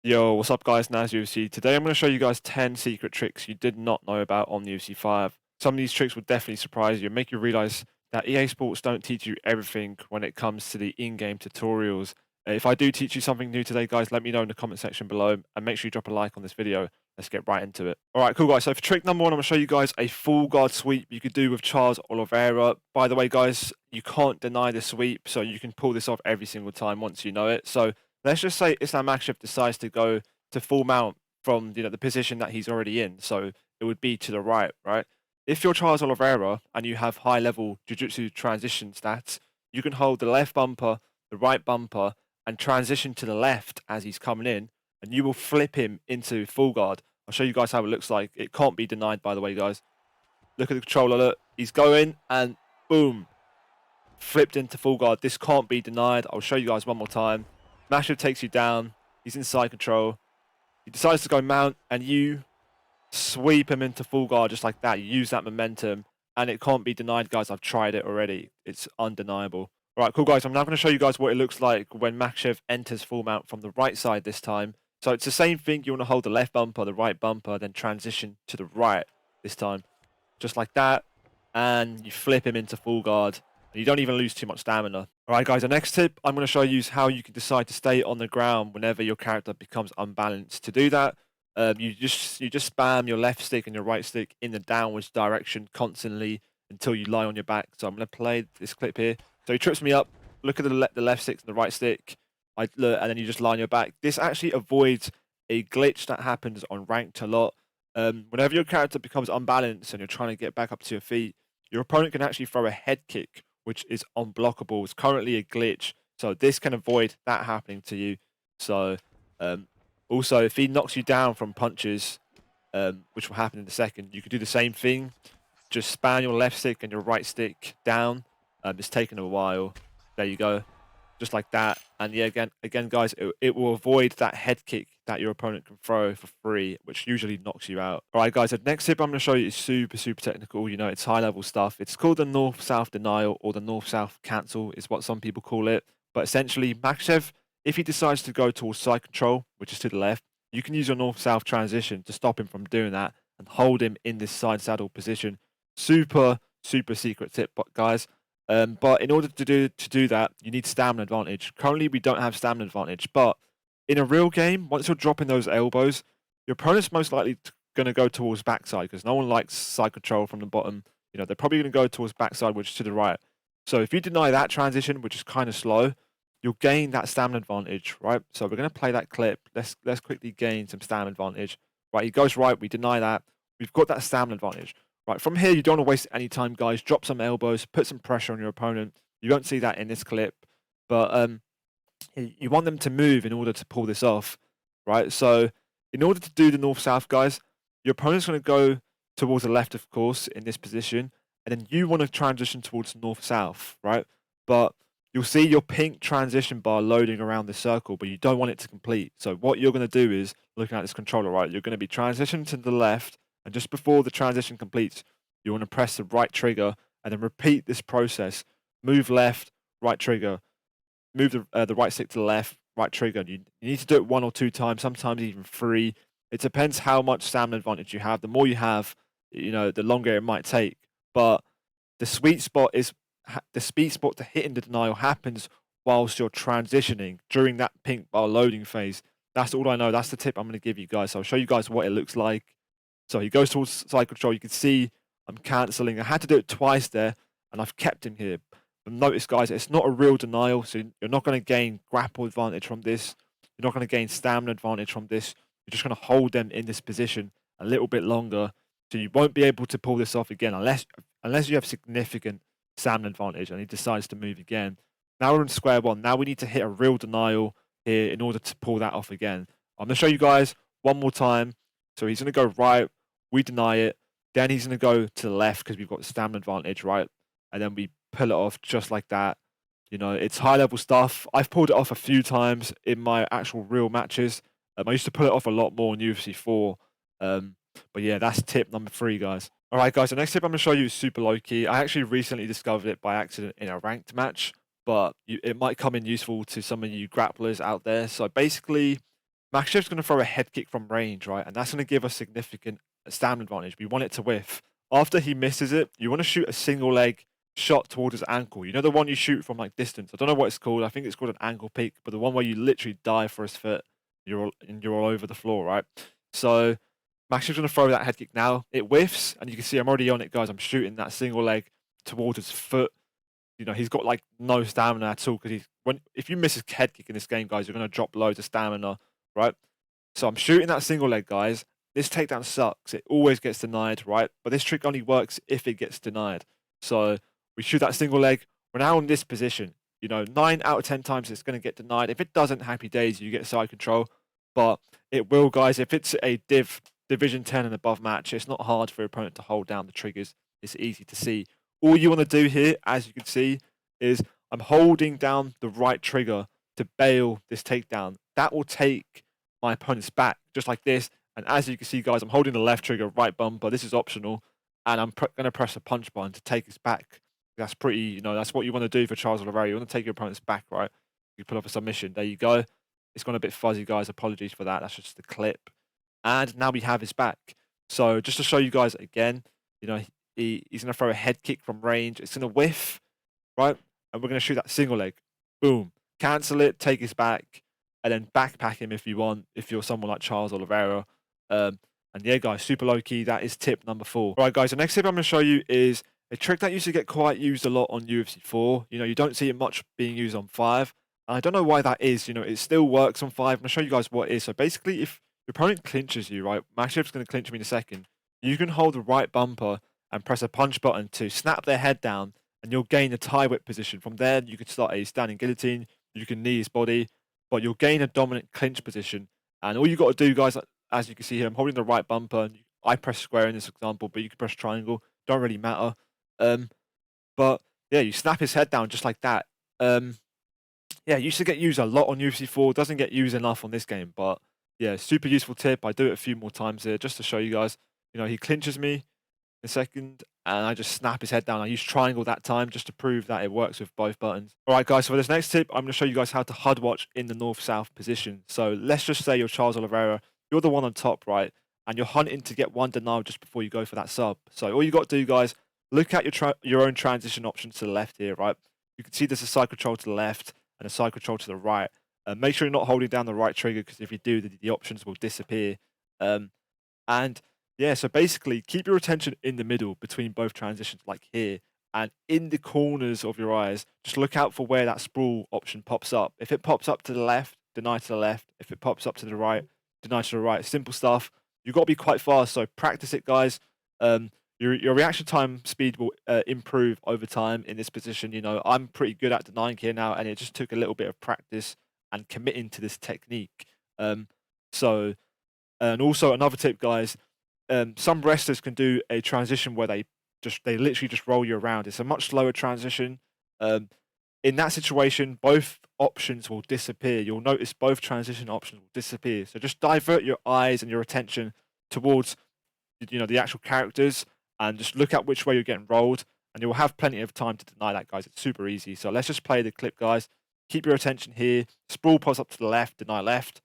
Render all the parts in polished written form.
Yo, what's up guys, NazUFC. Today I'm going to show you guys 10 secret tricks you did not know about on the UFC 5. Some of these tricks will definitely surprise you and make you realize that EA Sports don't teach you everything when it comes to the in-game tutorials. If I do teach you something new today, guys, let me know in the comment section below and make sure you drop a like on this video. Let's get right into it. Alright, cool guys, so for trick number one, I'm going to show you guys a full guard sweep you could do with Charles Oliveira. By the way guys, you can't deny the sweep, so you can pull this off every single time once you know it. So let's just say Islam Makhachev decides to go to full mount from the position that he's already in. So it would be to the right, right? If you're Charles Oliveira and you have high level jiu-jitsu transition stats, you can hold the left bumper, the right bumper, and transition to the left as he's coming in, and you will flip him into full guard. I'll show you guys how it looks like. It can't be denied, by the way, guys. Look at the controller, look. He's going, and boom, flipped into full guard. This can't be denied. I'll show you guys one more time. Makhachev takes you down. He's in side control. He decides to go mount, and you sweep him into full guard just like that. You use that momentum, and it can't be denied, guys. I've tried it already. It's undeniable. All right, cool, guys. I'm now going to show you guys what it looks like when Makhachev enters full mount from the right side this time. So it's the same thing. You want to hold the left bumper, the right bumper, then transition to the right this time. Just like that. And you flip him into full guard. And you don't even lose too much stamina. All right, guys, the next tip I'm going to show you is how you can decide to stay on the ground whenever your character becomes unbalanced. To do that, you just spam your left stick and your right stick in the downwards direction constantly until you lie on your back. So I'm going to play this clip here. So he trips me up. Look at the left stick and the right stick. Look, and then you just lie on your back. This actually avoids a glitch that happens on ranked a lot. Whenever your character becomes unbalanced and you're trying to get back up to your feet, your opponent can actually throw a head kick, which is unblockable. It's currently a glitch, so this can avoid that happening to you. So, also, if he knocks you down from punches, which will happen in a second, you could do the same thing. Just span your left stick and your right stick down. It's taken a while. There you go. Just like that. And yeah, again, guys, it will avoid that head kick that your opponent can throw for free, which usually knocks you out. All right, guys, the next tip I'm going to show you is super technical. You know, it's high-level stuff. It's called the north-south denial, or the north-south cancel is what some people call it. But essentially, Makhachev, if he decides to go towards side control, which is to the left, you can use your north-south transition to stop him from doing that and hold him in this side saddle position. Super secret tip, guys. But in order to do that, you need stamina advantage. Currently, we don't have stamina advantage, but in a real game, once you're dropping those elbows, your opponent's most likely going to go towards backside because no one likes side control from the bottom. You know, they're probably going to go towards backside, which is to the right. So if you deny that transition, which is kind of slow, you'll gain that stamina advantage, right? So we're going to play that clip. Let's quickly gain some stamina advantage. Right, he goes right. We deny that. We've got that stamina advantage. Right, from here, you don't want to waste any time, guys. Drop some elbows, put some pressure on your opponent. You won't see that in this clip, but you want them to move in order to pull this off, right? So in order to do the north-south, guys, your opponent's going to go towards the left, of course, in this position, and then you want to transition towards north-south, right? But you'll see your pink transition bar loading around the circle, but you don't want it to complete. So what you're going to do is, looking at this controller, right, you're going to be transitioning to the left, and just before the transition completes, you want to press the right trigger and then repeat this process. Move left, right trigger. Move the right stick to the left, right trigger. You need to do it 1 or 2 times, sometimes even 3. It depends how much stamina advantage you have. The more you have, you know, the longer it might take. But the sweet spot to hitting the denial happens whilst you're transitioning during that pink bar loading phase. That's all I know. That's the tip I'm going to give you guys. So I'll show you guys what it looks like. So he goes towards side control. You can see I'm cancelling. I had to do it twice there, and I've kept him here. But notice, guys, it's not a real denial, so you're not going to gain grapple advantage from this. You're not going to gain stamina advantage from this. You're just going to hold them in this position a little bit longer, so you won't be able to pull this off again unless you have significant stamina advantage and he decides to move again. Now we're in square one. Now we need to hit a real denial here in order to pull that off again. I'm going to show you guys one more time. So he's going to go right. We deny it. Then he's going to go to the left because we've got the stamina advantage, right? And then we pull it off just like that. You know, it's high-level stuff. I've pulled it off a few times in my actual real matches. I used to pull it off a lot more in UFC 4. But yeah, that's tip number 3, guys. All right, guys, the next tip I'm going to show you is super low-key. I actually recently discovered it by accident in a ranked match, but it might come in useful to some of you grapplers out there. So basically, Makashev's going to throw a head kick from range, right? And that's going to give us significant stamina advantage. We want it to whiff. After he misses it, you want to shoot a single leg shot towards his ankle. You know the one you shoot from like distance. I don't know what it's called. I think it's called an ankle peak, but the one where you literally dive for his foot. You're all over the floor, right? So Makashev's going to throw that head kick now. It whiffs, and you can see I'm already on it, guys. I'm shooting that single leg towards his foot. You know, he's got like no stamina at all because if you miss his head kick in this game, guys, you're going to drop loads of stamina, right? So I'm shooting that single leg, guys. This takedown sucks. It always gets denied, right? But this trick only works if it gets denied. So we shoot that single leg. We're now in this position. You know, 9 out of 10 times it's going to get denied. If it doesn't, happy days, you get side control. But it will, guys. If it's a Division 10 and above match, it's not hard for your opponent to hold down the triggers. It's easy to see. All you want to do here, as you can see, is I'm holding down the right trigger to bail this takedown. That will take my opponent's back, just like this. And as you can see, guys, I'm holding the left trigger, right bumper. This is optional. And I'm going to press the punch button to take his back. That's pretty, you know, that's what you want to do for Charles Oliveira. You want to take your opponent's back, right? You pull off a submission. There you go. It's gone a bit fuzzy, guys. Apologies for that. That's just the clip. And now we have his back. So just to show you guys again, you know, he's going to throw a head kick from range. It's going to whiff, right? And we're going to shoot that single leg. Boom. Cancel it, take his back, and then backpack him if you want, if you're someone like Charles Oliveira. And yeah, guys, super low key. That is tip number 4. All right, guys, the next tip I'm going to show you is a trick that used to get quite used a lot on UFC 4. You know, you don't see it much being used on 5. And I don't know why that is. You know, it still works on 5. I'm going to show you guys what it is. So basically, if your opponent clinches you, right, Makashev's going to clinch me in a second. You can hold the right bumper and press a punch button to snap their head down, and you'll gain a tie whip position. From there, you can start a standing guillotine. You can knee his body, but you'll gain a dominant clinch position. And all you got to do, guys, as you can see here, I'm holding the right bumper. I press square in this example, but you can press triangle. Don't really matter. But yeah, you snap his head down just like that. Yeah, it used to get used a lot on UFC 4. Doesn't get used enough on this game, but yeah, super useful tip. I do it a few more times here just to show you guys. You know, he clinches me in a second, and I just snap his head down. I use triangle that time just to prove that it works with both buttons. All right, guys, so for this next tip, I'm going to show you guys how to HUD watch in the north-south position. So let's just say you're Charles Oliveira. You're the one on top, right? And you're hunting to get one denial just before you go for that sub. So all you got to do, guys, look at your own transition options to the left here, right? You can see there's a side control to the left and a side control to the right. Make sure you're not holding down the right trigger, because if you do, the options will disappear. And yeah, so basically, keep your attention in the middle between both transitions, like here, and in the corners of your eyes. Just look out for where that sprawl option pops up. If it pops up to the left, deny to the left. If it pops up to the right, deny to the right. Simple stuff. You've got to be quite fast, so practice it, guys. Your reaction time speed will improve over time in this position. You know, I'm pretty good at denying here now, and it just took a little bit of practice and committing to this technique. And also another tip, guys. Some wrestlers can do a transition where they literally just roll you around. It's a much slower transition. In that situation, both options will disappear. You'll notice both transition options will disappear. So just divert your eyes and your attention towards, you know, the actual characters, and just look at which way you're getting rolled, and you'll have plenty of time to deny that, guys. It's super easy. So let's just play the clip, guys. Keep your attention here. Sprawl pops up to the left, deny left.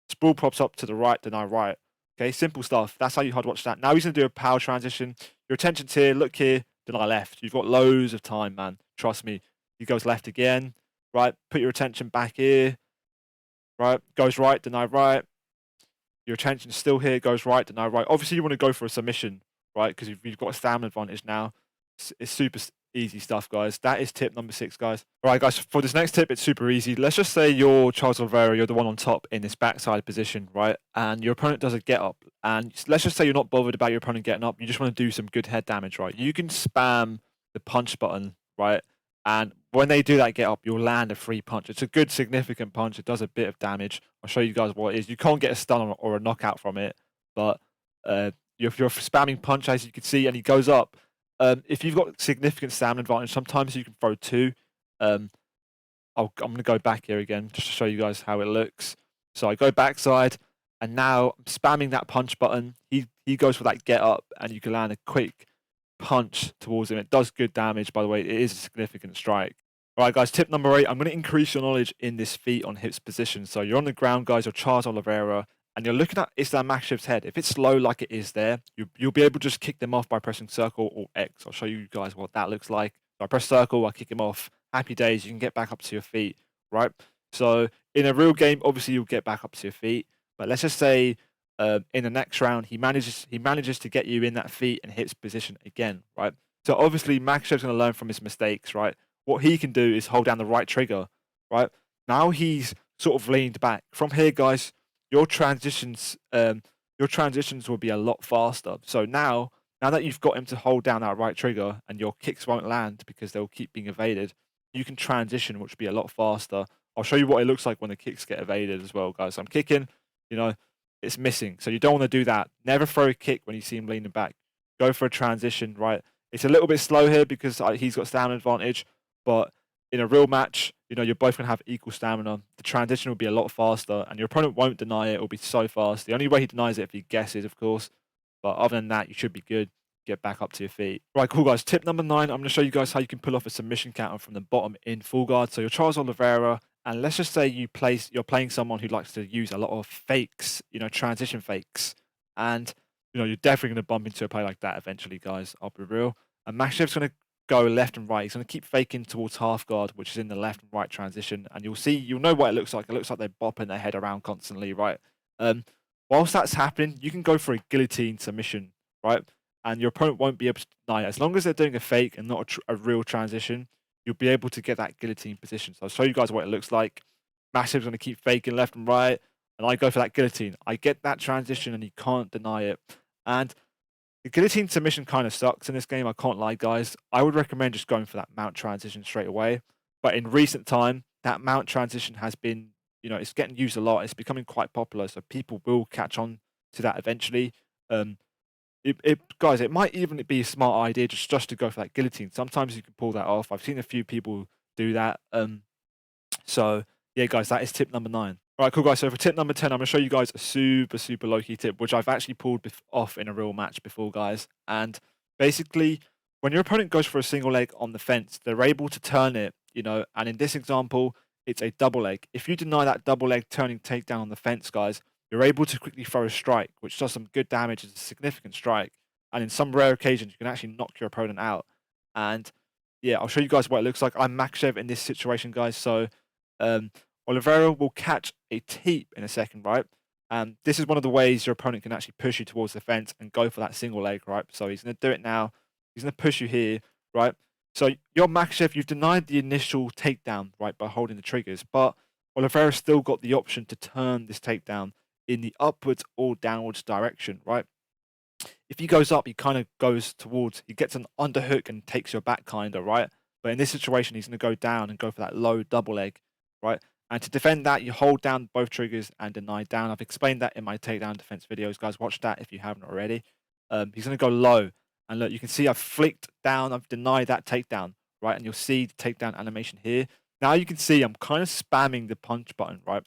Sprawl pops up to the right, deny right. Okay, simple stuff. That's how you HUD watch that. Now he's going to do a power transition. Your attention's here. Look here, deny left. You've got loads of time, man. Trust me. He goes left again, right? Put your attention back here, right? Goes right, deny right. Your attention's still here, goes right, deny right. Obviously, you want to go for a submission, right? Because you've got a stamina advantage now. It's super easy stuff, guys. That is tip number 6, guys. All right, guys, for this next tip, it's super easy. Let's just say you're Charles Oliveira, you're the one on top in this backside position, right? And your opponent does a get up. And let's just say you're not bothered about your opponent getting up. You just want to do some good head damage, right? You can spam the punch button, right? And when they do that get up, you'll land a free punch. It's a good, significant punch. It does a bit of damage. I'll show you guys what it is. You can't get a stun or a knockout from it, but if you're spamming punch, as you can see, and he goes up, if you've got significant stamina advantage, sometimes you can throw 2. I'm going to go back here again just to show you guys how it looks. So I go backside, and now I'm spamming that punch button. He goes for that get up, and you can land a quick punch towards him. It does good damage, by the way. It is a significant strike. All right, guys, tip number 8, I'm going to increase your knowledge in this feet on hips position. So you're on the ground, guys, you're Charles Oliveira, and you're looking at Islam Makhachev's head. If it's low like it is there, you'll be able to just kick them off by pressing circle or X. I'll show you guys what that looks like. So I press circle, I kick him off. Happy days, you can get back up to your feet, right? So in a real game, obviously you'll get back up to your feet. But let's just say in the next round, he manages to get you in that feet and hips position again, right? So obviously Makhachev's going to learn from his mistakes, right? What he can do is hold down the right trigger, right? Now he's sort of leaned back. From here, guys, your transitions, your transitions will be a lot faster. So now that you've got him to hold down that right trigger and your kicks won't land because they'll keep being evaded, you can transition, which will be a lot faster. I'll show you what it looks like when the kicks get evaded as well, guys. So I'm kicking, you know, it's missing. So you don't want to do that. Never throw a kick when you see him leaning back. Go for a transition, right? It's a little bit slow here because he's got stamina advantage, but in a real match, you're both going to have equal stamina. The transition will be a lot faster, and your opponent won't deny it. It will be so fast. The only way he denies it if he guesses, of course. But other than that, you should be good. Get back up to your feet. Right, cool, guys. Tip number 9, I'm going to show you guys how you can pull off a submission counter from the bottom in full guard. So you're Charles Oliveira, and let's just say you're playing someone who likes to use a lot of fakes, transition fakes. And, you're definitely going to bump into a play like that eventually, guys. I'll be real. And Makhachev's going to go left and right. He's going to keep faking towards half guard, which is in the left and right transition. And you'll know what it looks like. It looks like they're bopping their head around constantly, right? Whilst that's happening, you can go for a guillotine submission, right? And your opponent won't be able to deny it. As long as they're doing a fake and not a real transition, you'll be able to get that guillotine position. So I'll show you guys what it looks like. Makhachev's going to keep faking left and right, and I go for that guillotine. I get that transition, and you can't deny it. And the guillotine submission kind of sucks in this game, I can't lie, guys. I would recommend just going for that mount transition straight away. But in recent time, that mount transition has been, it's getting used a lot. It's becoming quite popular, so people will catch on to that eventually. Guys, it might even be a smart idea just to go for that guillotine. Sometimes you can pull that off. I've seen a few people do that. So yeah, guys, that is tip number 9. All right, cool, guys. So for tip number 10, I'm going to show you guys a super low-key tip, which I've actually pulled off in a real match before, guys. And basically, when your opponent goes for a single leg on the fence, they're able to turn it, and in this example, it's a double leg. If you deny that double leg turning takedown on the fence, guys, you're able to quickly throw a strike, which does some good damage. It's a significant strike. And in some rare occasions, you can actually knock your opponent out. And yeah, I'll show you guys what it looks like. I'm Makhachov in this situation, guys. So Oliveira will catch a teep in a second, right? And this is one of the ways your opponent can actually push you towards the fence and go for that single leg, right? So he's going to do it now. He's going to push you here, right? So you're Makhachov, you've denied the initial takedown, right, by holding the triggers, but Oliveira's still got the option to turn this takedown in the upwards or downwards direction, right? If he goes up, he kind of goes towards, he gets an underhook and takes your back, kind of, right? But in this situation, he's going to go down and go for that low double leg, right? And to defend that, you hold down both triggers and deny down. I've explained that in my takedown defense videos, guys. Watch that if you haven't already. He's going to go low. And look, you can see I've flicked down, I've denied that takedown, right? And you'll see the takedown animation here. Now you can see I'm kind of spamming the punch button, right?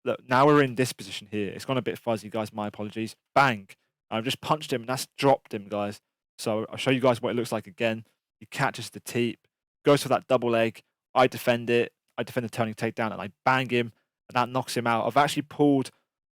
Look, now we're in this position here. It's gone a bit fuzzy, guys. My apologies. Bang. I've just punched him, and that's dropped him, guys. So I'll show you guys what it looks like again. He catches the teep, goes for that double leg. I defend it. I defend the turning takedown, and I bang him, and that knocks him out. I've actually pulled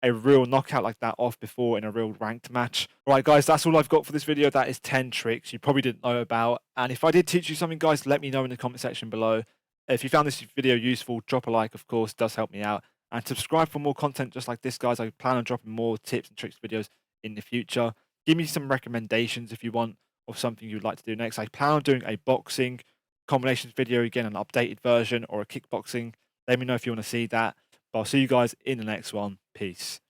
a real knockout like that off before in a real ranked match. All right, guys, that's all I've got for this video. That is 10 tricks you probably didn't know about. And if I did teach you something, guys, let me know in the comment section below. If you found this video useful, drop a like, of course, it does help me out. And subscribe for more content just like this, guys. I plan on dropping more tips and tricks videos in the future. Give me some recommendations if you want of something you'd like to do next. I plan on doing a boxing combinations video again, an updated version, or a kickboxing. Let me know if you want to see that. But I'll see you guys in the next one. Peace.